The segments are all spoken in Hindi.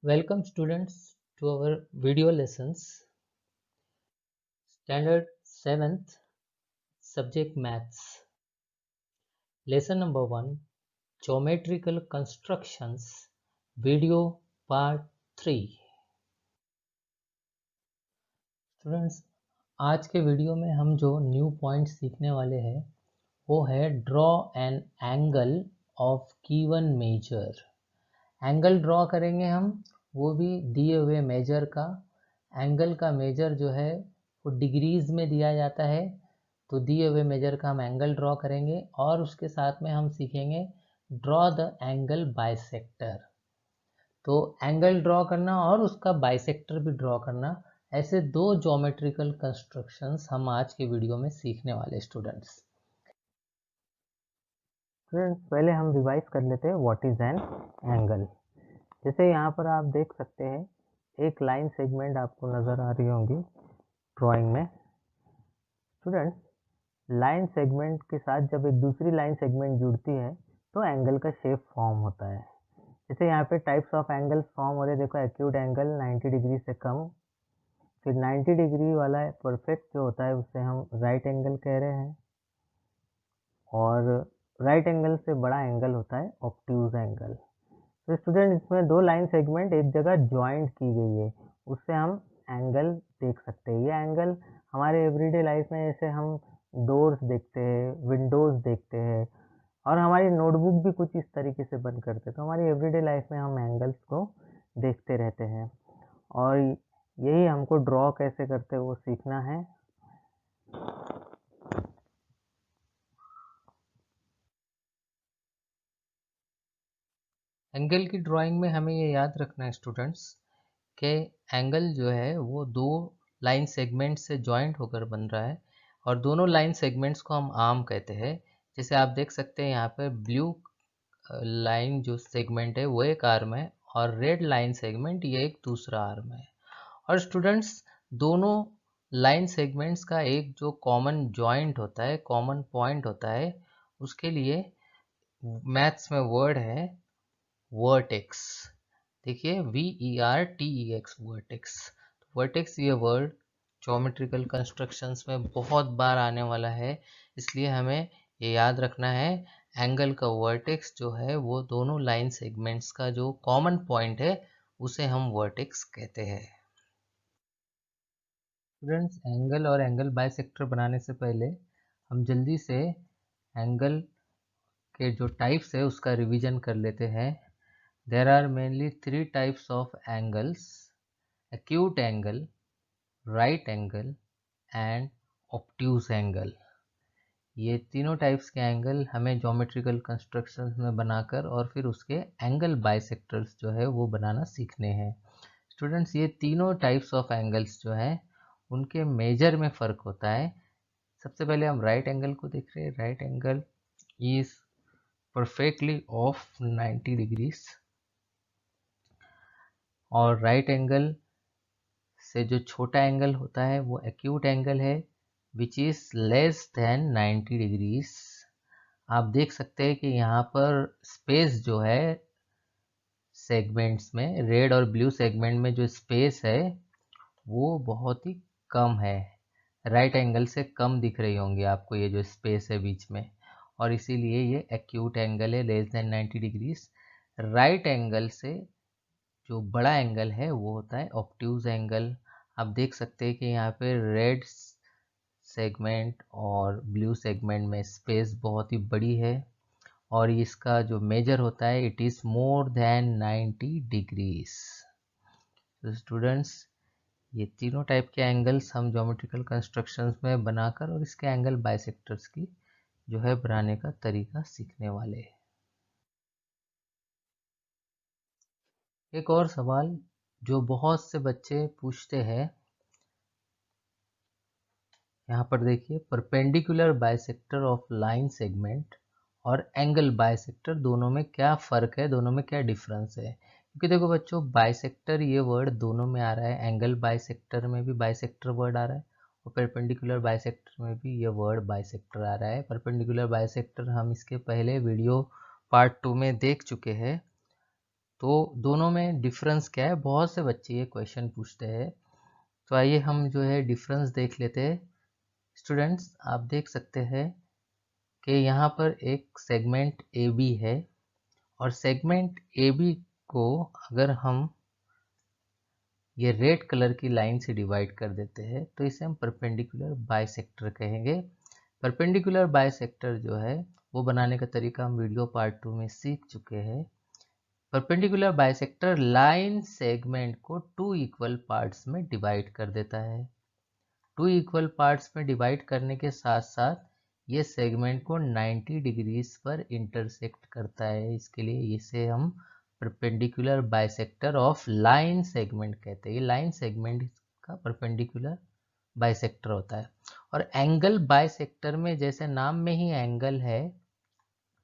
Welcome students to our video lessons, standard 7th, subject maths. Lesson number 1, geometrical constructions, video part 3. Students, आज के वीडियो में हम जो न्यू पॉइंट सीखने वाले हैं वो है draw an angle of given measure. Angle draw करेंगे हम, वो भी दिए हुए मेजर का। एंगल का मेजर जो है वो डिग्रीज में दिया जाता है, तो दिए हुए मेजर का हम एंगल ड्रॉ करेंगे और उसके साथ में हम सीखेंगे ड्रॉ द एंगल बाइसेक्टर। तो एंगल ड्रॉ करना और उसका बाइसेक्टर भी ड्रॉ करना, ऐसे दो ज्योमेट्रिकल कंस्ट्रक्शंस हम आज के वीडियो में सीखने वाले स्टूडेंट्स। पहले हम रिवाइज कर लेते हैं व्हाट इज एन एंगल। जैसे यहाँ पर आप देख सकते हैं एक लाइन सेगमेंट आपको नज़र आ रही होंगी ड्राइंग में। स्टूडेंट्स, लाइन सेगमेंट के साथ जब एक दूसरी लाइन सेगमेंट जुड़ती है तो एंगल का शेप फॉर्म होता है। जैसे यहाँ पे टाइप्स ऑफ एंगल्स फॉर्म हो रहे हैं। देखो, एक्यूट एंगल 90 डिग्री से कम, फिर 90 डिग्री वाला परफेक्ट जो होता है उसे हम राइट एंगल कह रहे हैं, और राइट एंगल से बड़ा एंगल होता है ऑब्ट्यूज एंगल। तो स्टूडेंट, इसमें दो लाइन सेगमेंट एक जगह ज्वाइंट की गई है, उससे हम एंगल देख सकते हैं। ये एंगल हमारे एवरीडे लाइफ में, जैसे हम डोर्स देखते हैं, विंडोज़ देखते हैं, और हमारी नोटबुक भी कुछ इस तरीके से बंद करते हैं। तो हमारी एवरीडे लाइफ में हम एंगल्स को देखते रहते हैं, और यही हमको ड्रॉ कैसे करते हैं वो सीखना है। एंगल की ड्राइंग में हमें ये याद रखना है स्टूडेंट्स कि एंगल जो है वो दो लाइन सेगमेंट से जॉइंट होकर बन रहा है, और दोनों लाइन सेगमेंट्स को हम आर्म कहते हैं। जैसे आप देख सकते हैं यहाँ पे ब्लू लाइन जो सेगमेंट है वो एक आर्म है, और रेड लाइन सेगमेंट ये एक दूसरा आर्म है। और स्टूडेंट्स, दोनों लाइन सेगमेंट्स का एक जो कॉमन जॉइंट होता है, कॉमन पॉइंट होता है, उसके लिए मैथ्स में वर्ड है वर्टेक्स। देखिए, VERTEX, वर्टेक्स। वर्टेक्स ये वर्ड ज्योमेट्रिकल कंस्ट्रक्शंस में बहुत बार आने वाला है, इसलिए हमें ये याद रखना है एंगल का वर्टेक्स जो है वो दोनों लाइन सेगमेंट्स का जो कॉमन पॉइंट है उसे हम वर्टेक्स कहते हैं। स्टूडेंट्स, एंगल और एंगल बाइसेक्टर बनाने से पहले हम जल्दी से एंगल के जो टाइप्स है उसका रिवीजन कर लेते हैं। There are mainly three types of angles: acute angle, right angle and obtuse angle. ये तीनों टाइप्स के एंगल हमें ज्योमेट्रिकल कंस्ट्रक्शंस में बनाकर और फिर उसके एंगल बाइसेक्टर्स जो है वो बनाना सीखने हैं। स्टूडेंट्स, ये तीनों टाइप्स ऑफ एंगल्स जो हैं उनके मेजर में फ़र्क होता है। सबसे पहले हम राइट एंगल को देख रहे हैं। Right angle is perfectly of 90 degrees, और राइट एंगल से जो छोटा एंगल होता है वो एक्यूट एंगल है, which is less than 90 degrees. आप देख सकते हैं कि यहाँ पर स्पेस जो है सेगमेंट्स में, रेड और ब्लू सेगमेंट में जो स्पेस है वो बहुत ही कम है। राइट एंगल से कम दिख रही होंगी आपको ये जो स्पेस है बीच में, और इसीलिए ये एक्यूट एंगल है, less than 90 degrees. Right angle से जो बड़ा एंगल है वो होता है ऑब्ट्यूज एंगल। आप देख सकते हैं कि यहाँ पे रेड सेगमेंट और ब्लू सेगमेंट में स्पेस बहुत ही बड़ी है, और इसका जो मेजर होता है it is more than 90 degrees. तो स्टूडेंट्स, ये तीनों टाइप के एंगल्स हम ज्योमेट्रिकल कंस्ट्रक्शंस में बनाकर और इसके एंगल बाइसेक्टर्स की जो है बनाने का तरीका सीखने वाले हैं। एक और सवाल जो बहुत से बच्चे पूछते हैं, यहाँ पर देखिए, perpendicular bisector of line segment और एंगल बाइसेक्टर दोनों में क्या फ़र्क है, दोनों में क्या डिफरेंस है। क्योंकि देखो बच्चों, बाइसेक्टर ये वर्ड दोनों में आ रहा है, एंगल बाइसेक्टर में भी बाइसेक्टर वर्ड आ रहा है और परपेंडिकुलर बाइसेक्टर में भी ये वर्ड बाइसेक्टर आ रहा है। परपेंडिकुलर बाइसेक्टर हम इसके पहले वीडियो पार्ट 2 में देख चुके हैं, तो दोनों में डिफरेंस क्या है, बहुत से बच्चे ये क्वेश्चन पूछते हैं। तो आइए हम जो है डिफरेंस देख लेते हैं। स्टूडेंट्स, आप देख सकते हैं कि यहाँ पर एक सेगमेंट ए बी है, और सेगमेंट ए बी को अगर हम ये रेड कलर की लाइन से डिवाइड कर देते हैं तो इसे हम परपेंडिकुलर बाइसेक्टर कहेंगे। परपेंडिकुलर बाइसेक्टर जो है वो बनाने का तरीका हम वीडियो पार्ट 2 में सीख चुके हैं। परपेंडिकुलर बाइसेक्टर लाइन सेगमेंट को 2 इक्वल पार्ट्स में डिवाइड कर देता है। 2 इक्वल पार्ट्स में डिवाइड करने के साथ साथ ये सेगमेंट को 90 डिग्रीज पर इंटरसेक्ट करता है। इसके लिए इसे हम perpendicular bisector of line segment कहते हैं। ये लाइन सेगमेंट का परपेंडिकुलर बाइसेक्टर होता है। और एंगल बाइसेक्टर में जैसे नाम में ही एंगल है,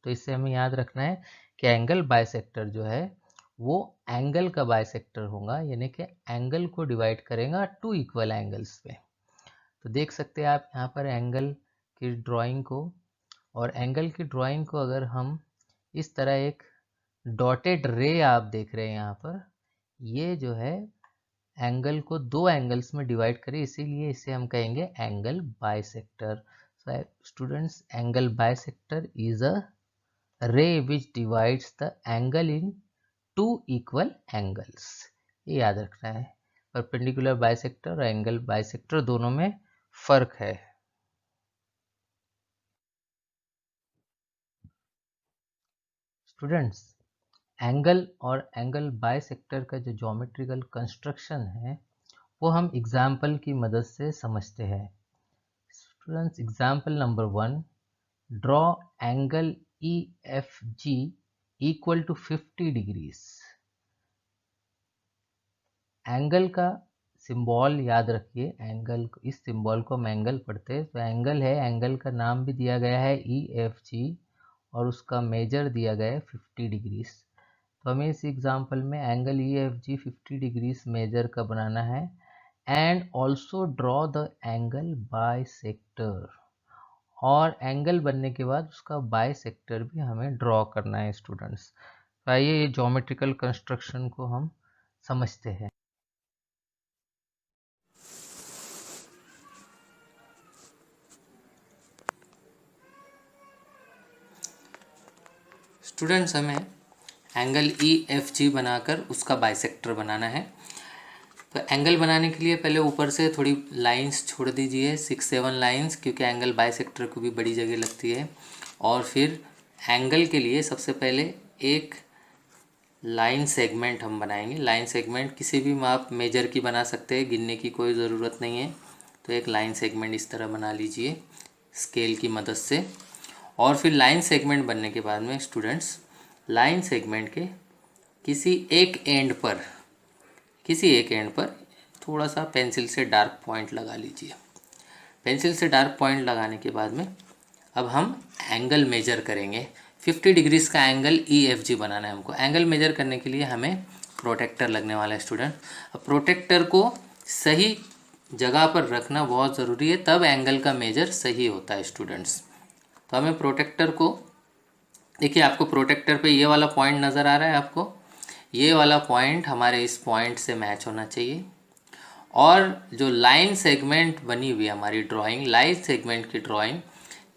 तो इससे हमें याद रखना है कि एंगल बाइसेक्टर जो है वो एंगल का बाइसेक्टर होगा, यानी कि एंगल को डिवाइड करेगा 2 इक्वल एंगल्स पे। तो देख सकते हैं आप यहाँ पर एंगल की ड्राइंग को, और एंगल की ड्राइंग को अगर हम इस तरह एक डॉटेड रे आप देख रहे हैं यहाँ पर, ये जो है एंगल को 2 एंगल्स में डिवाइड करें, इसीलिए इसे हम कहेंगे angle bisector. So students, angle bisector is a ray which divides the angle in 2 equal angles. ये याद रखना है। परपेंडिकुलर बाइसेक्टर और एंगल बाइसेक्टर दोनों में फर्क है। स्टूडेंट्स, एंगल और एंगल बाइसेक्टर का जो ज्योमेट्रिकल कंस्ट्रक्शन है वो हम एग्जाम्पल की मदद से समझते हैं। Students, example number 1, draw angle EFG equal to 50 degrees. Angle का सिंबल याद रखिए, एंगल, इस सिंबल को हम एंगल पढ़ते हैं। तो एंगल है, एंगल का नाम भी दिया गया है EFG, और उसका मेजर दिया गया है 50 डिग्रीज। तो हमें इस एग्जांपल में एंगल EFG 50 डिग्रीज मेजर का बनाना है। And also draw the angle bisector, और एंगल बनने के बाद उसका बाइसेक्टर भी हमें ड्रॉ करना है स्टूडेंट्स। तो आइए ये ज्योमेट्रिकल कंस्ट्रक्शन को हम समझते हैं। स्टूडेंट्स, हमें एंगल EFG बनाकर उसका बाइसेक्टर बनाना है। तो एंगल बनाने के लिए पहले ऊपर से थोड़ी लाइंस छोड़ दीजिए, 6-7 लाइंस, क्योंकि एंगल बाइसेक्टर को भी बड़ी जगह लगती है। और फिर एंगल के लिए सबसे पहले एक लाइन सेगमेंट हम बनाएंगे। लाइन सेगमेंट किसी भी माप मेजर की बना सकते हैं, गिनने की कोई ज़रूरत नहीं है। तो एक लाइन सेगमेंट इस तरह बना लीजिए स्केल की मदद से। और फिर लाइन सेगमेंट बनने के बाद में स्टूडेंट्स, लाइन सेगमेंट के किसी एक एंड पर थोड़ा सा पेंसिल से डार्क पॉइंट लगा लीजिए। पेंसिल से डार्क पॉइंट लगाने के बाद में अब हम एंगल मेजर करेंगे। 50 डिग्रीज का एंगल EFG बनाना है हमको। एंगल मेजर करने के लिए हमें प्रोटेक्टर लगने वाला है स्टूडेंट। अब प्रोटेक्टर को सही जगह पर रखना बहुत ज़रूरी है, तब एंगल का मेजर सही होता है स्टूडेंट्स। तो हमें प्रोटेक्टर को, देखिए आपको प्रोटेक्टर पे ये वाला पॉइंट नज़र आ रहा है आपको, ये वाला पॉइंट हमारे इस पॉइंट से मैच होना चाहिए। और जो लाइन सेगमेंट बनी हुई है हमारी ड्राइंग, लाइन सेगमेंट की ड्राइंग,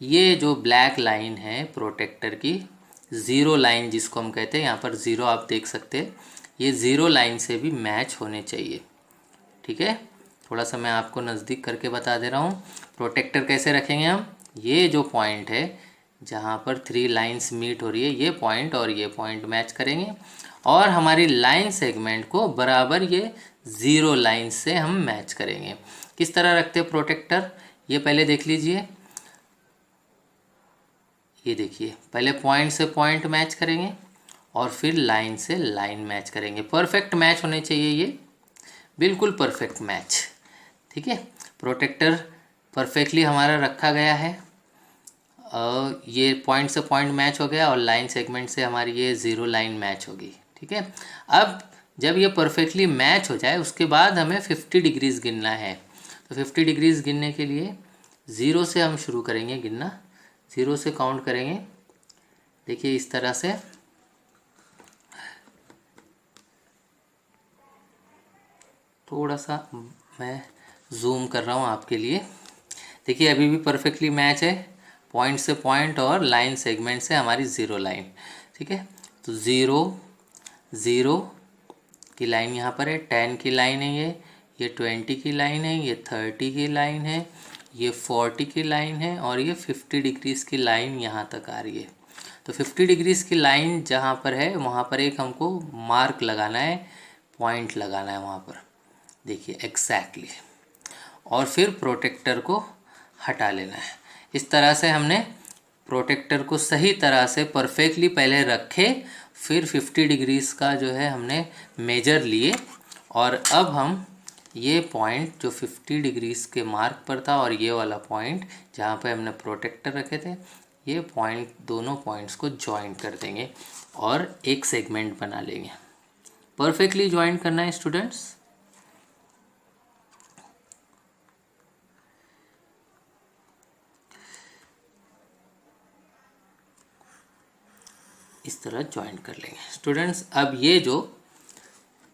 ये जो ब्लैक लाइन है प्रोटेक्टर की, ज़ीरो लाइन जिसको हम कहते हैं, यहाँ पर ज़ीरो आप देख सकते हैं, ये ज़ीरो लाइन से भी मैच होने चाहिए। ठीक है, थोड़ा सा मैं आपको नज़दीक करके बता दे रहा हूँ। प्रोटेक्टर कैसे रखेंगे हम, ये जो पॉइंट है जहाँ पर 3 लाइंस मीट हो रही है, ये पॉइंट और ये पॉइंट मैच करेंगे, और हमारी लाइन सेगमेंट को बराबर ये ज़ीरो लाइन से हम मैच करेंगे। किस तरह रखते हैं प्रोटेक्टर, ये पहले देख लीजिए। ये देखिए, पहले पॉइंट से पॉइंट मैच करेंगे और फिर लाइन से लाइन मैच करेंगे। परफेक्ट मैच होने चाहिए, ये बिल्कुल परफेक्ट मैच। ठीक है, प्रोटेक्टर परफेक्टली हमारा रखा गया है। ये पॉइंट से पॉइंट मैच हो गया और लाइन सेगमेंट से हमारी ये ज़ीरो लाइन मैच होगी। ठीक है, अब जब ये परफेक्टली मैच हो जाए उसके बाद हमें 50 डिग्रीज़ गिनना है। तो 50 डिग्रीज़ गिनने के लिए ज़ीरो से हम शुरू करेंगे गिनना, ज़ीरो से काउंट करेंगे। देखिए इस तरह से थोड़ा सा मैं जूम कर रहा हूँ आपके लिए। देखिए अभी भी परफेक्टली मैच है, पॉइंट से पॉइंट और लाइन सेगमेंट से हमारी ज़ीरो लाइन। ठीक है, तो 0 0 की लाइन यहाँ पर है, 10 की लाइन है, ये 20 की लाइन है, ये 30 की लाइन है, ये 40 की लाइन है और ये 50 डिग्रीज़ की लाइन यहाँ तक आ रही है। तो 50 डिग्रीज़ की लाइन जहाँ पर है वहाँ पर एक हमको मार्क लगाना है, पॉइंट लगाना है वहाँ पर, देखिए एग्जैक्टली। और फिर प्रोटेक्टर को हटा लेना है। इस तरह से हमने प्रोटेक्टर को सही तरह से परफेक्टली पहले रखे, फिर 50 डिग्रीज़ का जो है हमने मेजर लिए, और अब हम ये पॉइंट जो 50 डिग्रीज़ के मार्क पर था और ये वाला पॉइंट जहाँ पे हमने प्रोटेक्टर रखे थे, ये पॉइंट दोनों पॉइंट्स को जॉइन कर देंगे और एक सेगमेंट बना लेंगे। परफेक्टली जॉइन करना है स्टूडेंट्स। इस तरह जॉइन कर लेंगे स्टूडेंट्स। अब ये जो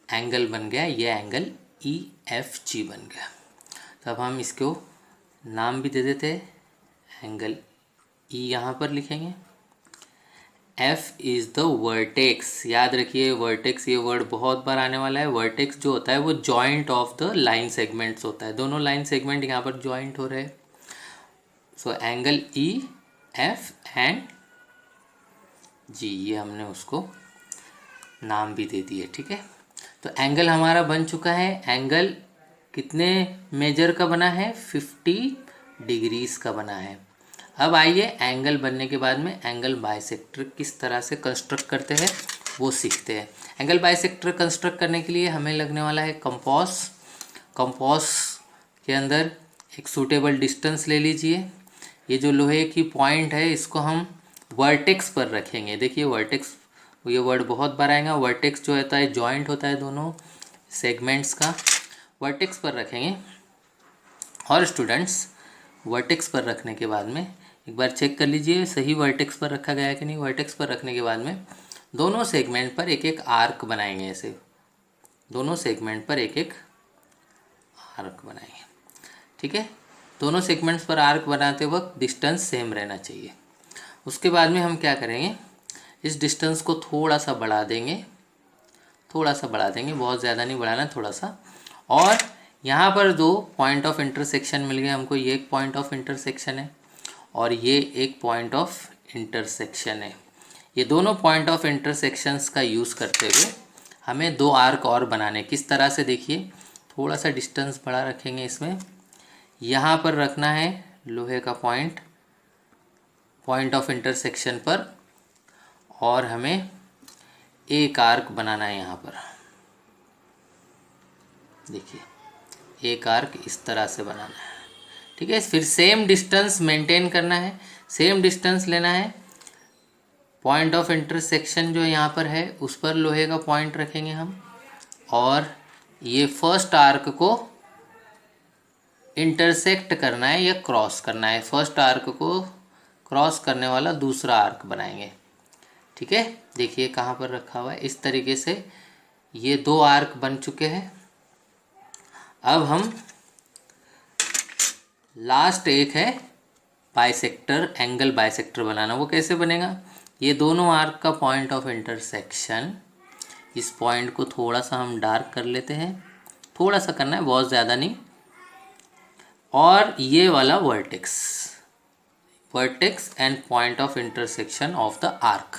एंगल बन गया, ये एंगल EFG बन गया। तो अब हम इसको नाम भी दे देते हैं, एंगल E यहाँ पर लिखेंगे। F इज़ द वर्टेक्स, याद रखिए वर्टेक्स, ये वर्ड बहुत बार आने वाला है। वर्टेक्स जो होता है वो joint of the line segments होता है, दोनों लाइन सेगमेंट यहाँ पर जॉइंट हो रहे हैं। So angle EF and G, ये हमने उसको नाम भी दे दिए। ठीक है, तो एंगल हमारा बन चुका है। एंगल कितने मेजर का बना है? 50 डिग्रीज़ का बना है। अब आइए एंगल बनने के बाद में एंगल बाइसेक्टर किस तरह से कंस्ट्रक्ट करते हैं वो सीखते हैं। एंगल बाइसेक्टर कंस्ट्रक्ट करने के लिए हमें लगने वाला है कंपास। कंपास के अंदर एक सूटेबल डिस्टेंस ले लीजिए। ये जो लोहे की पॉइंट है इसको हम वर्टेक्स पर रखेंगे। देखिए वर्टेक्स, ये वर्ड बहुत बार आएगा। वर्टेक्स जो होता है जॉइंट होता है दोनों सेगमेंट्स का, वर्टेक्स पर रखेंगे। और स्टूडेंट्स वर्टेक्स पर रखने के बाद में एक बार चेक कर लीजिए सही वर्टेक्स पर रखा गया है कि नहीं। वर्टेक्स पर रखने के बाद में दोनों सेगमेंट पर एक एक आर्क बनाएंगे, ऐसे दोनों सेगमेंट पर एक एक आर्क बनाएंगे। ठीक है, दोनों सेगमेंट्स पर आर्क बनाते वक्त डिस्टेंस सेम रहना चाहिए। उसके बाद में हम क्या करेंगे, इस डिस्टेंस को थोड़ा सा बढ़ा देंगे, थोड़ा सा बढ़ा देंगे, बहुत ज़्यादा नहीं बढ़ाना, थोड़ा सा। और यहाँ पर दो पॉइंट ऑफ इंटरसेक्शन मिल गए हमको, ये एक पॉइंट ऑफ इंटरसेक्शन है और ये एक पॉइंट ऑफ इंटरसेक्शन है। ये दोनों पॉइंट ऑफ इंटरसेक्शंस का यूज़ करते हुए हमें दो आर्क और बनाने। किस तरह से, देखिए थोड़ा सा डिस्टेंस बढ़ा रखेंगे इसमें। यहाँ पर रखना है लोहे का पॉइंट, पॉइंट ऑफ इंटरसेक्शन पर, और हमें एक आर्क बनाना है यहाँ पर। देखिए एक आर्क इस तरह से बनाना है। ठीक है, फिर सेम डिस्टेंस मेंटेन करना है, सेम डिस्टेंस लेना है। पॉइंट ऑफ इंटरसेक्शन जो यहाँ पर है उस पर लोहे का पॉइंट रखेंगे हम, और ये फर्स्ट आर्क को इंटरसेक्ट करना है या क्रॉस करना है। फर्स्ट आर्क को क्रॉस करने वाला दूसरा आर्क बनाएंगे। ठीक है, देखिए कहाँ पर रखा हुआ है। इस तरीके से ये दो आर्क बन चुके हैं। अब हम लास्ट एक है बाइसेक्टर, एंगल बाइसेक्टर बनाना। वो कैसे बनेगा, ये दोनों आर्क का पॉइंट ऑफ इंटरसेक्शन, इस पॉइंट को थोड़ा सा हम डार्क कर लेते हैं, थोड़ा सा करना है, बहुत ज़्यादा नहीं। और ये वाला vertex, vertex and point of intersection of the arc,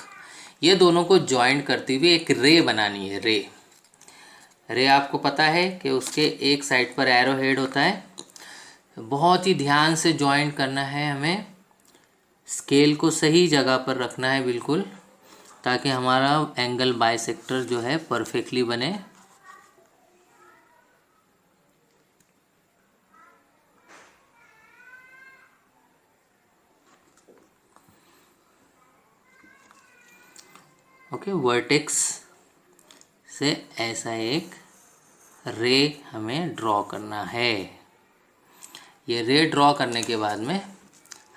ये दोनों को ज्वाइंट करते हुए एक रे बनानी है। रे, रे आपको पता है कि उसके एक साइड पर एरो हेड होता है। बहुत ही ध्यान से ज्वाइंट करना है हमें, स्केल को सही जगह पर रखना है बिल्कुल, ताकि हमारा एंगल बाइसेक्टर जो है परफेक्टली बने। ओके, वर्टेक्स से ऐसा एक रे हमें ड्रॉ करना है। ये रे ड्रॉ करने के बाद में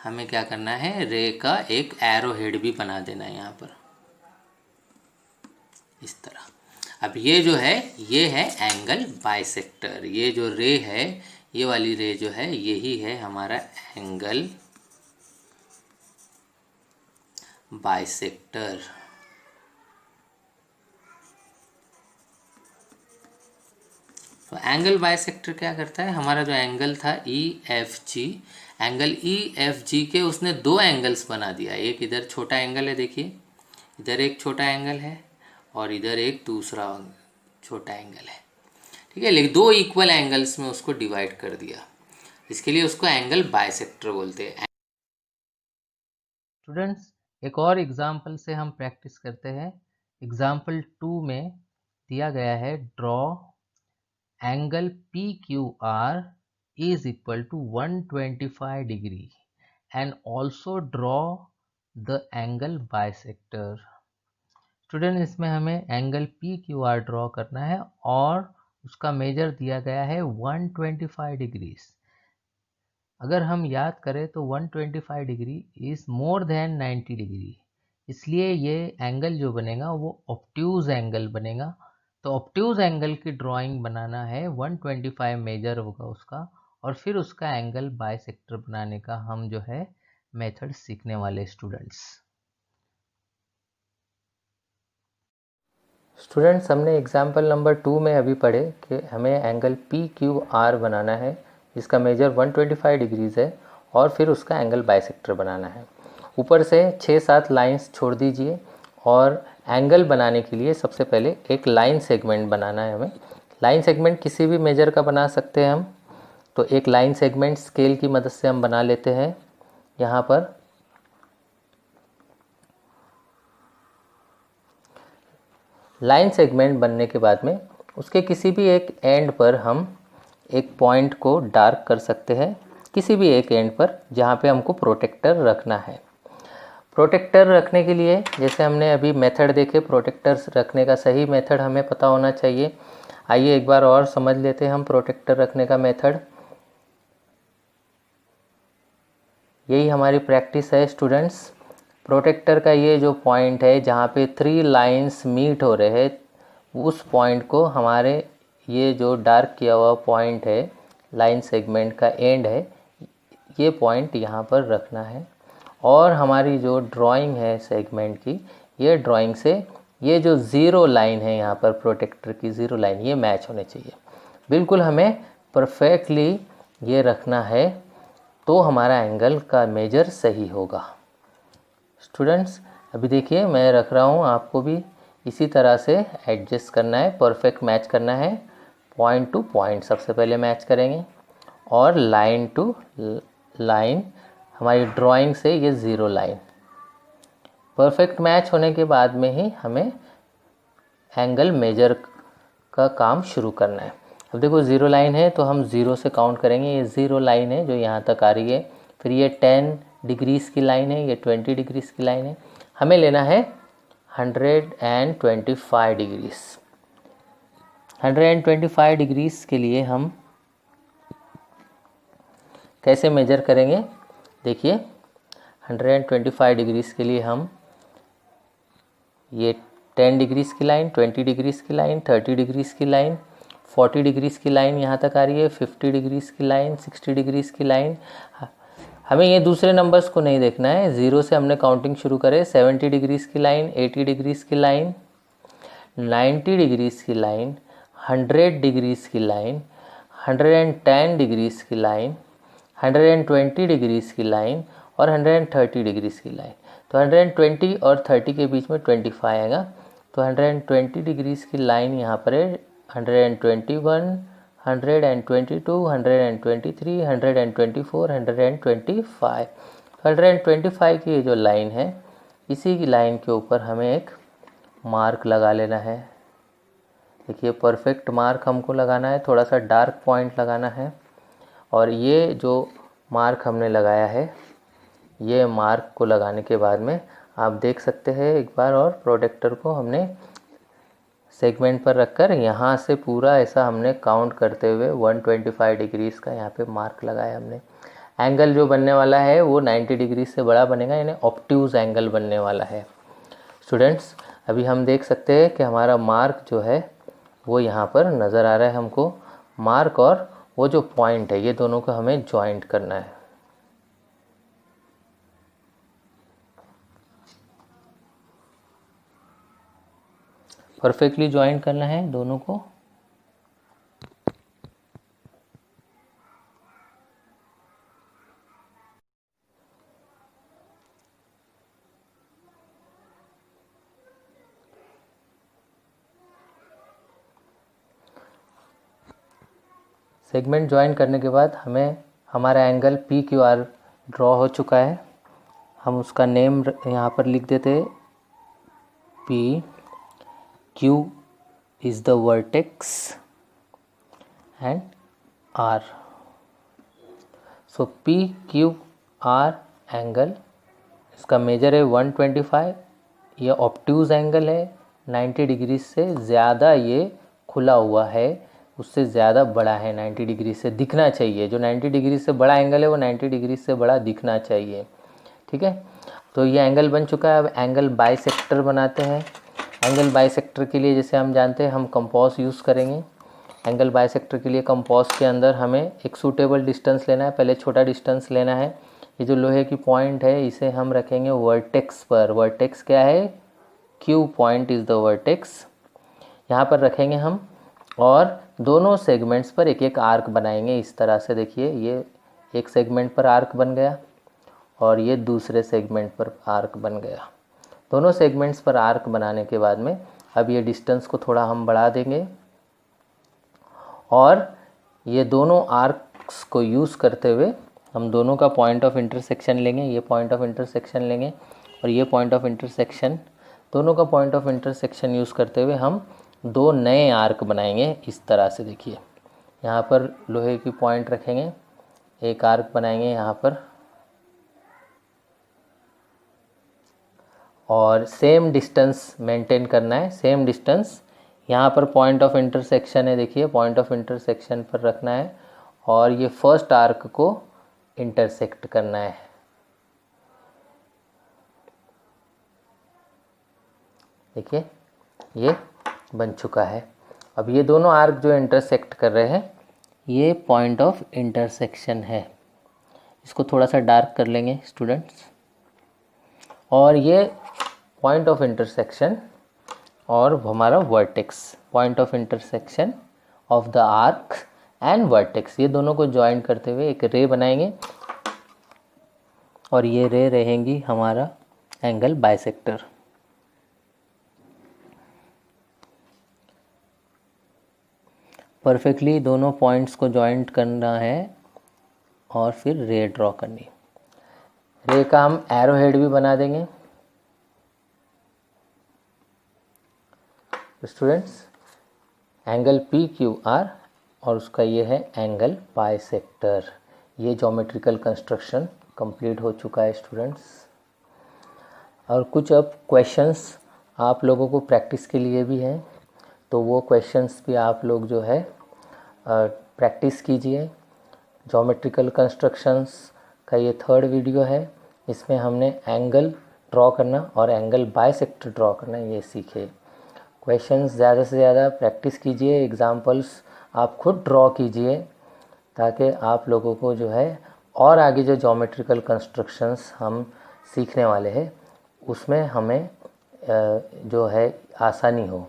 हमें क्या करना है, रे का एक एरो हेड भी बना देना है यहाँ पर, इस तरह। अब ये जो है ये है एंगल बाइसेक्टर। ये जो रे है, ये वाली रे जो है यही है हमारा एंगल बाइसेक्टर। तो एंगल बाइसेक्टर क्या करता है, हमारा जो एंगल था E F G, angle E F G के उसने दो एंगल्स बना दिया। एक इधर छोटा एंगल है, देखिए इधर एक छोटा एंगल है और इधर एक दूसरा छोटा एंगल है, ठीक है। लेकिन दो इक्वल एंगल्स में उसको डिवाइड कर दिया, इसके लिए उसको एंगल बाइसेक्टर बोलते हैं। स्टूडेंट्स, एक और एग्जाम्पल से हम प्रैक्टिस करते हैं। एग्जाम्पल 2 में दिया गया है, draw angle P Q are is equal to 125 degree and also draw the angle bisector। Student, इसमें हमें angle P Q are draw करना है और उसका मेजर दिया गया है 125 डिग्रीज। अगर हम याद करें तो 125 degree is more than 90 degree, इसलिए ये एंगल जो बनेगा वो ऑब्ट्यूज एंगल बनेगा। तो ऑब्ट्यूज एंगल की ड्राइंग बनाना है, 125 मेजर होगा उसका, और फिर उसका एंगल बाइसेक्टर बनाने का हम जो है मेथड सीखने वाले स्टूडेंट्स। हमने एग्जाम्पल नंबर 2 में अभी पढ़े कि हमें एंगल पी क्यू आर बनाना है, जिसका मेजर 125 डिग्रीज है, और फिर उसका एंगल बाइसेक्टर बनाना है। ऊपर से 6-7 लाइंस छोड़ दीजिए, और एंगल बनाने के लिए सबसे पहले एक लाइन सेगमेंट बनाना है हमें। लाइन सेगमेंट किसी भी मेजर का बना सकते हैं हम। तो एक लाइन सेगमेंट स्केल की मदद से हम बना लेते हैं। यहाँ पर लाइन सेगमेंट बनने के बाद में उसके किसी भी एक एंड पर हम एक पॉइंट को डार्क कर सकते हैं, किसी भी एक एंड पर जहाँ पे हमको प्रोटेक्टर रखना है। प्रोटेक्टर रखने के लिए जैसे हमने अभी मेथड देखे, प्रोटेक्टर रखने का सही मेथड हमें पता होना चाहिए। आइए एक बार और समझ लेते हैं हम प्रोटेक्टर रखने का मेथड। यही हमारी प्रैक्टिस है स्टूडेंट्स। प्रोटेक्टर का ये जो पॉइंट है जहाँ पे 3 लाइंस मीट हो रहे हैं, उस पॉइंट को हमारे ये जो डार्क किया हुआ पॉइंट है, लाइन सेगमेंट का एंड है, ये पॉइंट यहाँ पर रखना है। और हमारी जो ड्राइंग है सेगमेंट की, ये ड्राइंग से ये जो ज़ीरो लाइन है यहाँ पर, प्रोटेक्टर की ज़ीरो लाइन, ये मैच होने चाहिए। बिल्कुल हमें परफेक्टली ये रखना है, तो हमारा एंगल का मेजर सही होगा। स्टूडेंट्स, अभी देखिए मैं रख रहा हूँ, आपको भी इसी तरह से एडजस्ट करना है, परफेक्ट मैच करना है। पॉइंट टू पॉइंट सबसे पहले मैच करेंगे, और लाइन टू लाइन, हमारी ड्राइंग से ये ज़ीरो लाइन परफेक्ट मैच होने के बाद में ही हमें एंगल मेजर का काम शुरू करना है। अब देखो ज़ीरो लाइन है तो हम ज़ीरो से काउंट करेंगे। ये ज़ीरो लाइन है जो यहाँ तक आ रही है, फिर ये 10 डिग्रीज़ की लाइन है, ये 20 डिग्रीज़ की लाइन है। हमें लेना है 125 डिग्रीज़। 125 डिग्रीज़ के लिए हम कैसे मेजर करेंगे, देखिए 125 डिग्रीज़ के लिए हम ये 10 डिग्रीज़ की लाइन, 20 डिग्रीज़ की लाइन, 30 डिग्रीज़ की लाइन, 40 डिग्रीज़ की लाइन यहाँ तक आ रही है, 50 डिग्रीज़ की लाइन, 60 डिग्रीज़ की लाइन। हमें ये दूसरे नंबर्स को नहीं देखना है, ज़ीरो से हमने काउंटिंग शुरू करे। 70 डिग्रीज़ की लाइन, 80 डिग्रीज़ की लाइन, 90 डिग्रीज़ की लाइन, 100 डिग्रीज़ की लाइन, 110 डिग्रीज़ की लाइन, 120 डिग्रीज़ की लाइन, और 130 डिग्रीज़ की लाइन। तो 120 और 30 के बीच में 25 आएगा, तो 120 डिग्रीज़ की लाइन यहाँ पर है। 121, 122, 123, 124, 125। 125 की ये जो लाइन है, इसी की लाइन के ऊपर हमें एक मार्क लगा लेना है। देखिए परफेक्ट मार्क हमको लगाना है, थोड़ा सा डार्क पॉइंट लगाना है। और ये जो मार्क हमने लगाया है, ये मार्क को लगाने के बाद में आप देख सकते हैं एक बार और, प्रोटेक्टर को हमने सेगमेंट पर रखकर यहाँ से पूरा ऐसा हमने काउंट करते हुए 125 डिग्रीज़ का यहाँ पे मार्क लगाया हमने। एंगल जो बनने वाला है वो 90 डिग्री से बड़ा बनेगा, यानी ऑब्ट्यूज एंगल बनने वाला है। स्टूडेंट्स, अभी हम देख सकते हैं कि हमारा मार्क जो है वो यहाँ पर नज़र आ रहा है हमको। मार्क और वो जो पॉइंट है ये दोनों को हमें जॉइंट करना है। परफेक्टली जॉइंट करना है दोनों को। सेगमेंट ज्वाइन करने के बाद हमें हमारा angle P Q are draw हो चुका है। हम उसका नेम यहाँ पर लिख देते हैं, P Q is the vertex and R. So P Q R angle, इसका मेजर है 125। ये ऑब्ट्यूज एंगल है, 90 डिग्री से ज़्यादा ये खुला हुआ है, उससे ज़्यादा बड़ा है, 90 डिग्री से दिखना चाहिए। जो 90 डिग्री से बड़ा एंगल है वो 90 डिग्री से बड़ा दिखना चाहिए, ठीक है। तो ये एंगल बन चुका है। अब एंगल बाइसेक्टर बनाते हैं। एंगल बाइसेक्टर के लिए जैसे हम जानते हैं हम कंपास यूज़ करेंगे। एंगल बाइसेक्टर के लिए कंपास के अंदर हमें एक सूटेबल डिस्टेंस लेना है। पहले छोटा डिस्टेंस लेना है। ये जो लोहे की पॉइंट है इसे हम रखेंगे वर्टेक्स पर। वर्टेक्स क्या है? Q point is the vertex. यहाँ पर रखेंगे हम और दोनों सेगमेंट्स पर एक एक आर्क बनाएंगे इस तरह से। देखिए ये एक सेगमेंट पर आर्क बन गया और ये दूसरे सेगमेंट पर आर्क बन गया। दोनों सेगमेंट्स पर आर्क बनाने के बाद में अब ये डिस्टेंस को थोड़ा हम बढ़ा देंगे और ये दोनों आर्क्स को यूज़ करते हुए हम दोनों का पॉइंट ऑफ इंटरसेक्शन लेंगे। ये पॉइंट ऑफ इंटरसेक्शन लेंगे और ये पॉइंट ऑफ इंटरसेक्शन, दोनों का पॉइंट ऑफ इंटरसेक्शन यूज़ करते हुए हम दो नए आर्क बनाएंगे इस तरह से। देखिए यहाँ पर लोहे की पॉइंट रखेंगे, एक आर्क बनाएंगे यहाँ पर और सेम डिस्टेंस मेंटेन करना है। सेम डिस्टेंस यहाँ पर पॉइंट ऑफ इंटरसेक्शन है, देखिए पॉइंट ऑफ इंटरसेक्शन पर रखना है और ये फर्स्ट आर्क को इंटरसेक्ट करना है। देखिए ये बन चुका है। अब ये दोनों आर्क जो इंटरसेक्ट कर रहे हैं ये पॉइंट ऑफ इंटरसेक्शन है। इसको थोड़ा सा डार्क कर लेंगे स्टूडेंट्स। और ये पॉइंट ऑफ इंटरसेक्शन और हमारा vertex, point of intersection of the arc and vertex, ये दोनों को ज्वाइन करते हुए एक रे बनाएंगे और ये रे रहेंगी हमारा एंगल बाइसेक्टर। परफेक्टली दोनों पॉइंट्स को ज्वाइंट करना है और फिर रे ड्रॉ करनी। रे का हम एरो हेड भी बना देंगे। Students angle P Q are और उसका ये है एंगल बाइसेक्टर। ये ज्योमेट्रिकल कंस्ट्रक्शन कंप्लीट हो चुका है स्टूडेंट्स। और कुछ अब क्वेश्चंस आप लोगों को प्रैक्टिस के लिए भी हैं, तो वो क्वेश्चंस भी आप लोग जो है प्रैक्टिस कीजिए। ज्योमेट्रिकल कंस्ट्रक्शंस का ये थर्ड वीडियो है। इसमें हमने एंगल ड्रॉ करना और एंगल बाइसेक्टर ड्रॉ करना ये सीखे। क्वेश्चंस ज़्यादा से ज़्यादा प्रैक्टिस कीजिए, एग्जाम्पल्स आप खुद ड्रॉ कीजिए ताकि आप लोगों को जो है और आगे जो ज्योमेट्रिकल कंस्ट्रक्शंस हम सीखने वाले हैं उसमें हमें जो है आसानी हो।